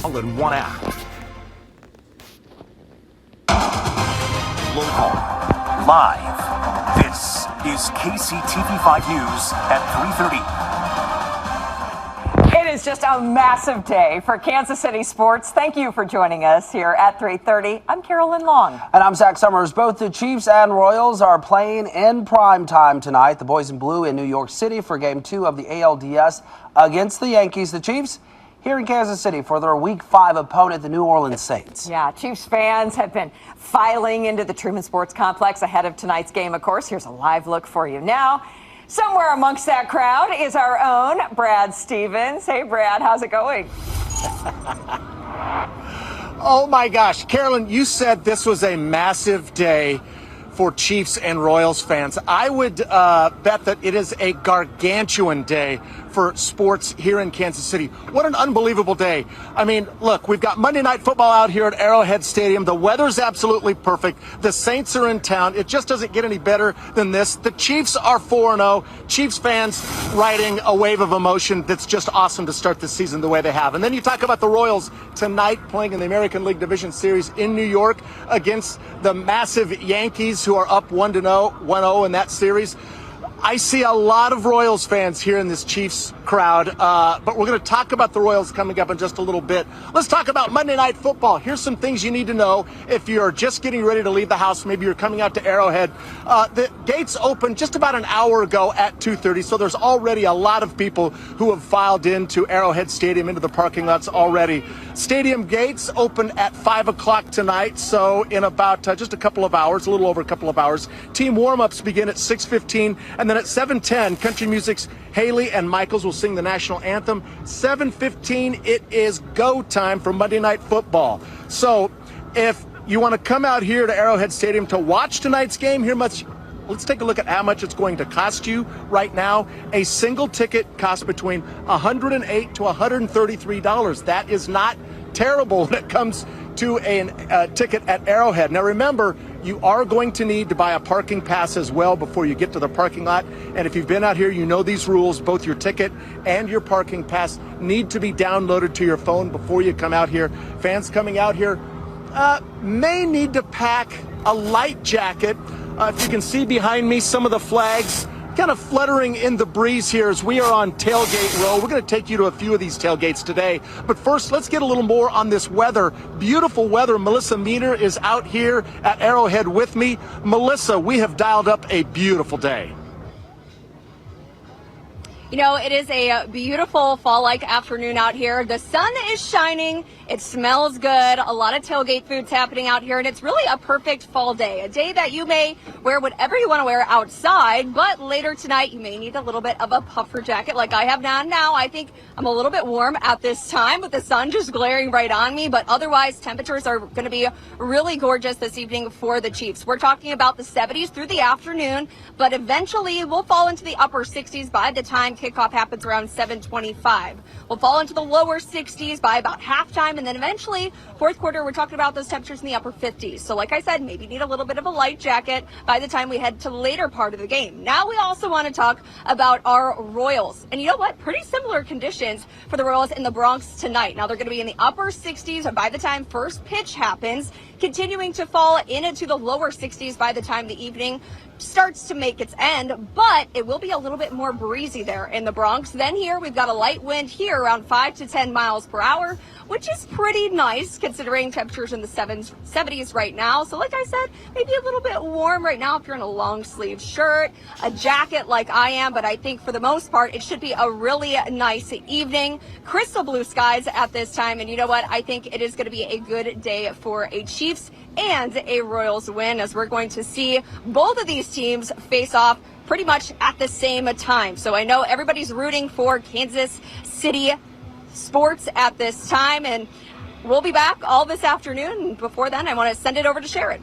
all in one app. Local, live. This is KCTV 5 News at 3:30. It is just a massive day for Kansas City sports. Thank you for joining us here at 3:30. I'm Carolyn Long. And I'm Zach Summers. Both the Chiefs and Royals are playing in prime time tonight. The boys in blue in New York City for Game 2 of the ALDS against the Yankees. The Chiefs here in Kansas City for their Week 5 opponent, the New Orleans Saints. Yeah, Chiefs fans have been filing into the Truman Sports Complex ahead of tonight's game, of course. Here's a live look for you now. Somewhere amongst that crowd is our own Brad Stevens. Hey, Brad, how's it going? Oh, my gosh. Carolyn, you said this was a massive day for Chiefs and Royals fans. I would bet that it is a gargantuan day for sports here in Kansas City. What an unbelievable day. I mean, look, we've got Monday Night Football out here at Arrowhead Stadium. The weather's absolutely perfect. The Saints are in town. It just doesn't get any better than this. The Chiefs are 4-0. Chiefs fans riding a wave of emotion that's just awesome to start this season the way they have. And then you talk about the Royals tonight playing in the American League Division Series in New York against the massive Yankees, who are up 1-0 in that series. I see a lot of Royals fans here in this Chiefs crowd, but we're going to talk about the Royals coming up in just a little bit. Let's talk about Monday Night Football. Here's some things you need to know if you're just getting ready to leave the house. Maybe you're coming out to Arrowhead. The gates opened just about an hour ago at 2:30, so there's already a lot of people who have filed into Arrowhead Stadium, into the parking lots already. Stadium gates open at 5 o'clock tonight, so in about just a couple of hours, a little over a couple of hours. Team warm-ups begin at 6:15, and then at 7:10, Country Music's Haley and Michaels will sing the national anthem. 7:15, it is go time for Monday Night Football. So if you want to come out here to Arrowhead Stadium to watch tonight's game, let's take a look at how much it's going to cost you right now. A single ticket costs between $108 to $133. That is not terrible when it comes to a ticket at Arrowhead. Now remember, you are going to need to buy a parking pass as well before you get to the parking lot. And if you've been out here, you know these rules. Both your ticket and your parking pass need to be downloaded to your phone before you come out here. Fans coming out here may need to pack a light jacket. If you can see behind me, some of the flags kind of fluttering in the breeze here as we are on Tailgate Row. We're going to take you to a few of these tailgates today. But first, let's get a little more on this weather. Beautiful weather. Melissa Meaner is out here at Arrowhead with me. Melissa, we have dialed up a beautiful day. You know, it is a beautiful fall-like afternoon out here. The sun is shining. It smells good. A lot of tailgate food's happening out here, and it's really a perfect fall day. A day that you may wear whatever you want to wear outside, but later tonight you may need a little bit of a puffer jacket like I have now. I think I'm a little bit warm at this time with the sun just glaring right on me, but otherwise temperatures are going to be really gorgeous this evening for the Chiefs. We're talking about the 70s through the afternoon, but eventually we'll fall into the upper 60s by the time kickoff happens around 7:25. We'll fall into the lower 60s by about halftime, and then eventually fourth quarter we're talking about those temperatures in the upper 50s. So like I said, maybe need a little bit of a light jacket by the time we head to the later part of the game. Now we also want to talk about our Royals, and you know what, pretty similar conditions for the Royals in the Bronx tonight. Now they're going to be in the upper 60s by the time first pitch happens, continuing to fall into the lower 60s by the time the evening starts to make its end, but it will be a little bit more breezy there in the Bronx. Then here we've got a light wind here around 5 to 10 miles per hour, which is pretty nice considering temperatures in the 70s right now. So like I said, maybe a little bit warm right now if you're in a long sleeve shirt, a jacket like I am, but I think for the most part it should be a really nice evening. Crystal blue skies at this time, and you know what, I think it is going to be a good day for a Chiefs and a Royals win, as we're going to see both of these teams face off pretty much at the same time. So I know everybody's rooting for Kansas City sports at this time, and we'll be back all this afternoon. Before then, I want to send it over to Sharon.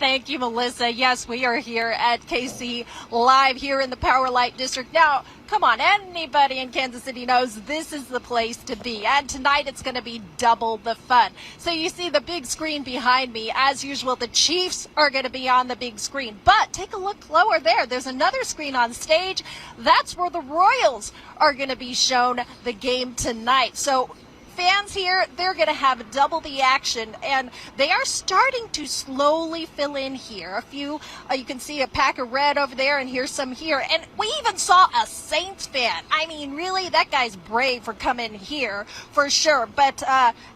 Thank you, Melissa. Yes, we are here at KC Live here in the Power Light District. Now, come on, anybody in Kansas City knows this is the place to be. And tonight it's going to be double the fun. So you see the big screen behind me. As usual, the Chiefs are going to be on the big screen. But take a look lower there. There's another screen on stage. That's where the Royals are going to be shown the game tonight. So fans here, they're going to have double the action, and they are starting to slowly fill in here. A few, you can see a pack of red over there, and here's some here. And we even saw a Saints fan. I mean, really, that guy's brave for coming here, for sure. But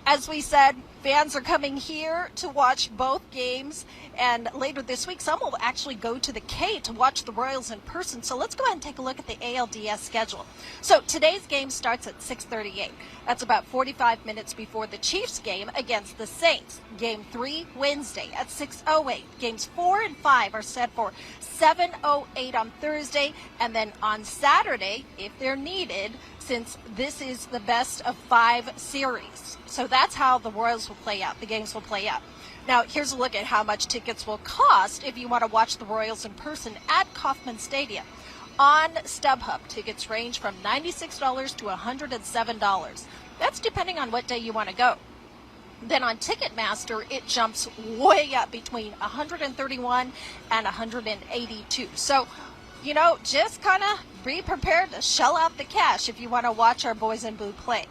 as we said, fans are coming here to watch both games, and later this week, some will actually go to the K to watch the Royals in person. So let's go ahead and take a look at the ALDS schedule. So today's game starts at 6:38. That's about 45 minutes before the Chiefs game against the Saints. Game 3, Wednesday at 6:08. Games 4 and 5 are set for 7:08 on Thursday, and then on Saturday, if they're needed, since this is the best of 5 series. So that's how the Royals will play out. The games will play out. Now, here's a look at how much tickets will cost if you want to watch the Royals in person at Kauffman Stadium. On StubHub, tickets range from $96 to $107. That's depending on what day you want to go. Then on Ticketmaster, it jumps way up between $131 and $182. So, you know, just kind of be prepared to shell out the cash if you want to watch our boys in blue play.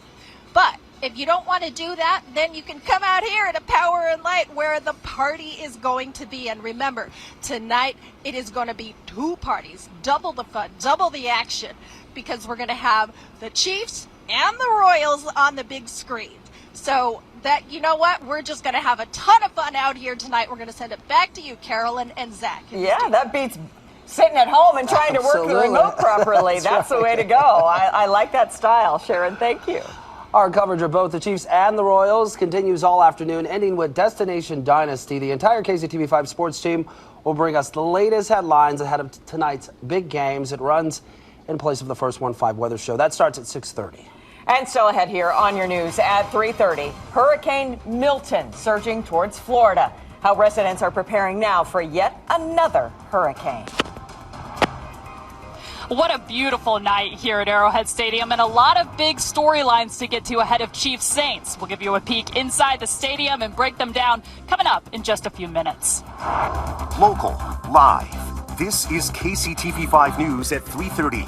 But if you don't want to do that, then you can come out here at a Power and Light where the party is going to be. And remember, tonight it is going to be 2 parties, double the fun, double the action, because we're going to have the Chiefs and the Royals on the big screen. So that, you know what, we're just going to have a ton of fun out here tonight. We're going to send it back to you, Carolyn and Zach. Yeah, that beats sitting at home and trying to work the remote properly. That's the way to go. I like that style, Sharon. Thank you. Our coverage of both the Chiefs and the Royals continues all afternoon, ending with Destination Dynasty. The entire KCTV5 sports team will bring us the latest headlines ahead of tonight's big games. It runs in place of the First 1-5 weather show. That starts at 6:30. And still ahead here on your news at 3:30, Hurricane Milton surging towards Florida. How residents are preparing now for yet another hurricane. What a beautiful night here at Arrowhead Stadium, and a lot of big storylines to get to ahead of Chiefs Saints. We'll give you a peek inside the stadium and break them down coming up in just a few minutes. Local, live. This is KCTV5 News at 3:30.